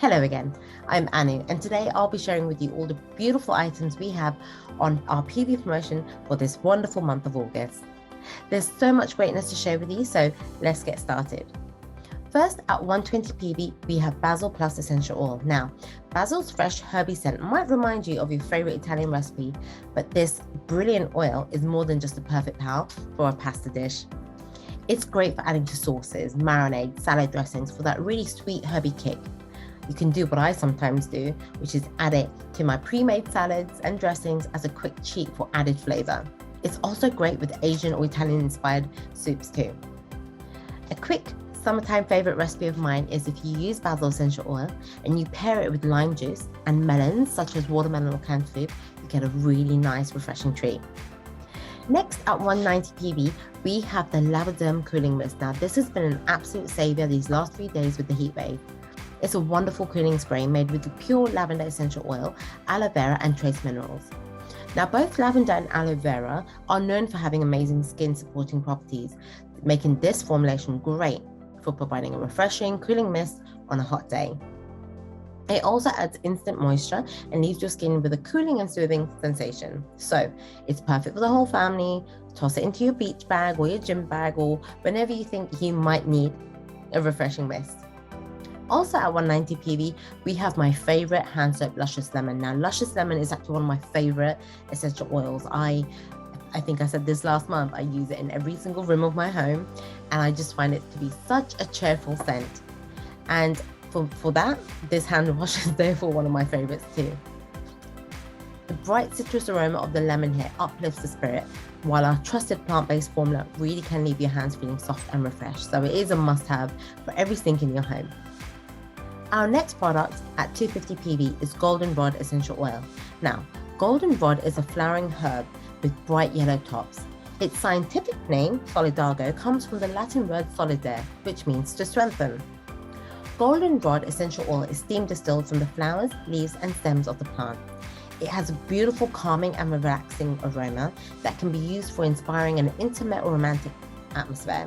Hello again, I'm Anu, and today I'll be sharing with you all the beautiful items we have on our PV promotion for this wonderful month of August. There's so much greatness to share with you, so let's get started. First, at 120 PV, we have Basil Plus Essential Oil. Now, Basil's fresh herby scent might remind you of your favorite Italian recipe, but this brilliant oil is more than just a perfect pal for a pasta dish. It's great for adding to sauces, marinades, salad dressings for that really sweet herby kick. You can do what I sometimes do, which is add it to my pre-made salads and dressings as a quick cheat for added flavor. It's also great with Asian or Italian-inspired soups too. A quick summertime favorite recipe of mine is if you use basil essential oil and you pair it with lime juice and melons, such as watermelon or canned fruit, you get a really nice, refreshing treat. Next, at 190 PV, we have the derm cooling mist. Now, this has been an absolute savior these last 3 days with the heat wave. It's a wonderful cooling spray made with the pure lavender essential oil, aloe vera, and trace minerals. Now, both lavender and aloe vera are known for having amazing skin supporting properties, making this formulation great for providing a refreshing, cooling mist on a hot day. It also adds instant moisture and leaves your skin with a cooling and soothing sensation. So it's perfect for the whole family. Toss it into your beach bag or your gym bag or whenever you think you might need a refreshing mist. Also at 190 PV, we have my favorite hand soap, Luscious Lemon. Now, Luscious Lemon is actually one of my favorite essential oils. I think I said this last month, I use it in every single room of my home, and I just find it to be such a cheerful scent. And for that, this hand wash is therefore one of my favorites too. The bright citrus aroma of the lemon here uplifts the spirit, while our trusted plant-based formula really can leave your hands feeling soft and refreshed. So it is a must-have for every sink in your home. Our next product at 250 PV is Goldenrod Essential Oil. Now, goldenrod is a flowering herb with bright yellow tops. Its scientific name, solidago, comes from the Latin word solidare, which means to strengthen. Goldenrod essential oil is steam distilled from the flowers, leaves, and stems of the plant. It has a beautiful, calming, and relaxing aroma that can be used for inspiring an intimate or romantic atmosphere.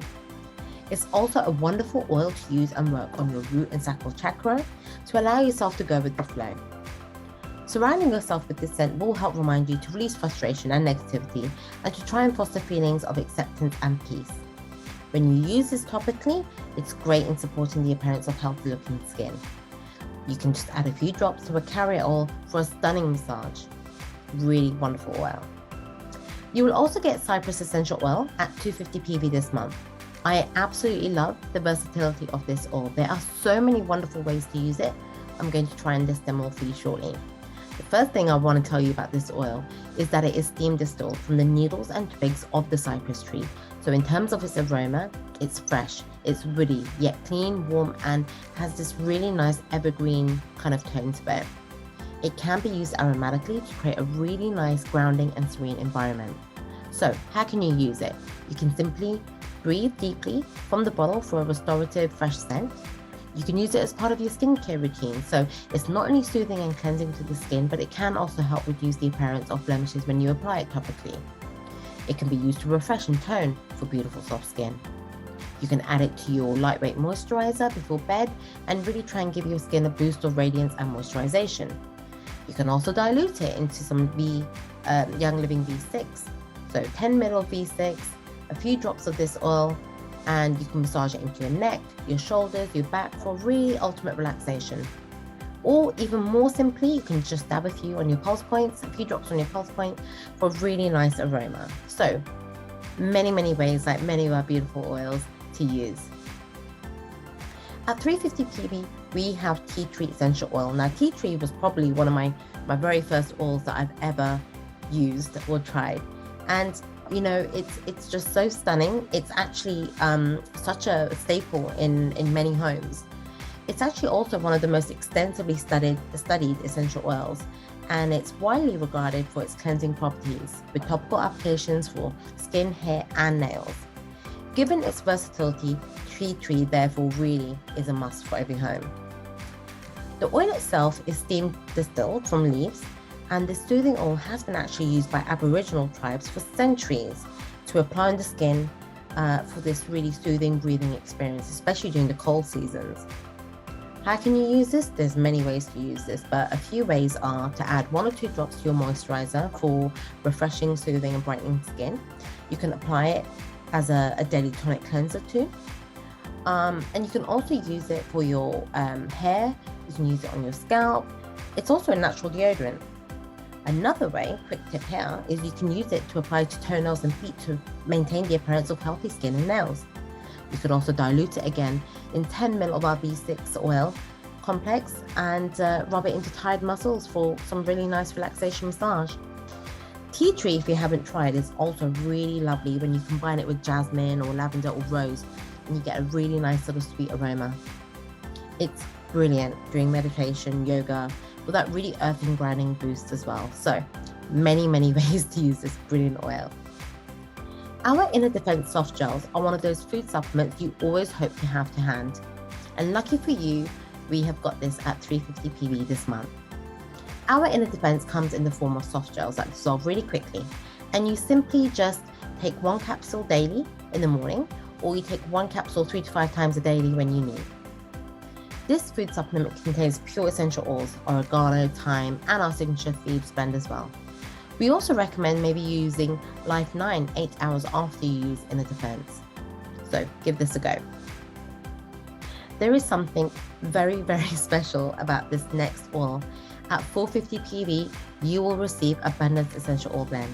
It's also a wonderful oil to use and work on your root and sacral chakra to allow yourself to go with the flow. Surrounding yourself with this scent will help remind you to release frustration and negativity and to try and foster feelings of acceptance and peace. When you use this topically, it's great in supporting the appearance of healthy looking skin. You can just add a few drops to a carrier oil for a stunning massage. Really wonderful oil. You will also get Cypress essential oil at 250 PV this month. I absolutely love the versatility of this oil. There are so many wonderful ways to use it. I'm going to try and list them all for you shortly. The first thing I want to tell you about this oil is that it is steam distilled from the needles and twigs of the cypress tree. So in terms of its aroma, it's fresh, it's woody, yet clean, warm, and has this really nice evergreen kind of tone to it. It can be used aromatically to create a really nice grounding and serene environment. So how can you use it? You can simply breathe deeply from the bottle for a restorative, fresh scent. You can use it as part of your skincare routine. So it's not only soothing and cleansing to the skin, but it can also help reduce the appearance of blemishes when you apply it topically. It can be used to refresh and tone for beautiful soft skin. You can add it to your lightweight moisturizer before bed and really try and give your skin a boost of radiance and moisturization. You can also dilute it into some Young Living V6. So 10 ml of V6, a few drops of this oil, and you can massage it into your neck, your shoulders, your back for really ultimate relaxation. Or even more simply, you can just dab a few on your pulse points, a few drops on your pulse point for a really nice aroma. So many ways, like many of our beautiful oils to use. At 350 PV, we have tea tree essential oil. Now, tea tree was probably one of my very first oils that I've ever used or tried. And you know, it's just so stunning. It's actually such a staple in many homes. It's actually also one of the most extensively studied essential oils, and it's widely regarded for its cleansing properties with topical applications for skin, hair, and nails. Given its versatility, tea tree therefore really is a must for every home. The oil itself is steam distilled from leaves, and this soothing oil has been actually used by Aboriginal tribes for centuries to apply on the skin for this really soothing breathing experience, especially during the cold seasons. How can you use this? There's many ways to use this, but a few ways are to add 1 or 2 drops to your moisturizer for refreshing, soothing, and brightening skin. You can apply it as a daily tonic cleanser too. And you can also use it for your hair. You can use it on your scalp. It's also a natural deodorant. Another way, quick tip here, is you can use it to apply to toenails and feet to maintain the appearance of healthy skin and nails. You could also dilute it again in 10 ml of our B6 oil complex and rub it into tired muscles for some really nice relaxation massage. Tea tree, if you haven't tried, is also really lovely when you combine it with jasmine or lavender or rose, and you get a really nice sort of sweet aroma. It's brilliant during meditation, yoga, with that really earthing grounding boost as well. So many ways to use this brilliant oil. Our Inner Defense soft gels are one of those food supplements you always hope to have to hand. And lucky for you, we have got this at 350 PB this month. Our Inner Defense comes in the form of soft gels that dissolve really quickly, and you simply just take 1 capsule daily in the morning, or you take 1 capsule 3 to 5 times a daily when you need. This food supplement contains pure essential oils, oregano, thyme, and our signature Thebes blend as well. We also recommend maybe using Life 9 8 hours after you use Inner Defense. So give this a go. There is something very special about this next oil. At 450 PB, you will receive Abundance Essential Oil Blend.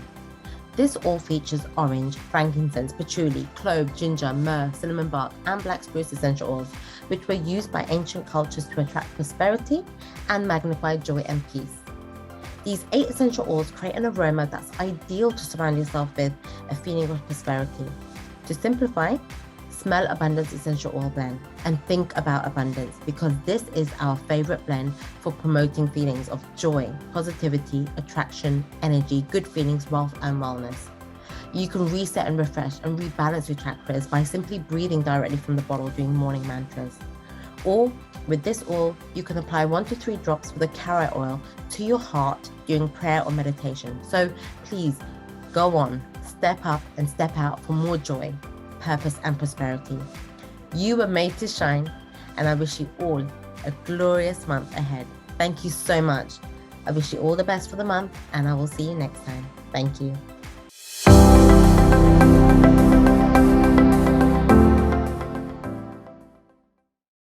This oil features orange, frankincense, patchouli, clove, ginger, myrrh, cinnamon bark, and black spruce essential oils, which were used by ancient cultures to attract prosperity and magnify joy and peace. These 8 essential oils create an aroma that's ideal to surround yourself with a feeling of prosperity. To simplify, smell Abundance Essential Oil Blend and think about abundance, because this is our favorite blend for promoting feelings of joy, positivity, attraction, energy, good feelings, wealth, and wellness. You can reset and refresh and rebalance your chakras by simply breathing directly from the bottle doing morning mantras. Or with this oil, you can apply 1 to 3 drops with a carrot oil to your heart during prayer or meditation. So please go on, step up and step out for more joy, purpose, and prosperity. You were made to shine, and I wish you all a glorious month ahead. Thank you so much. I wish you all the best for the month, and I will see you next time. Thank you.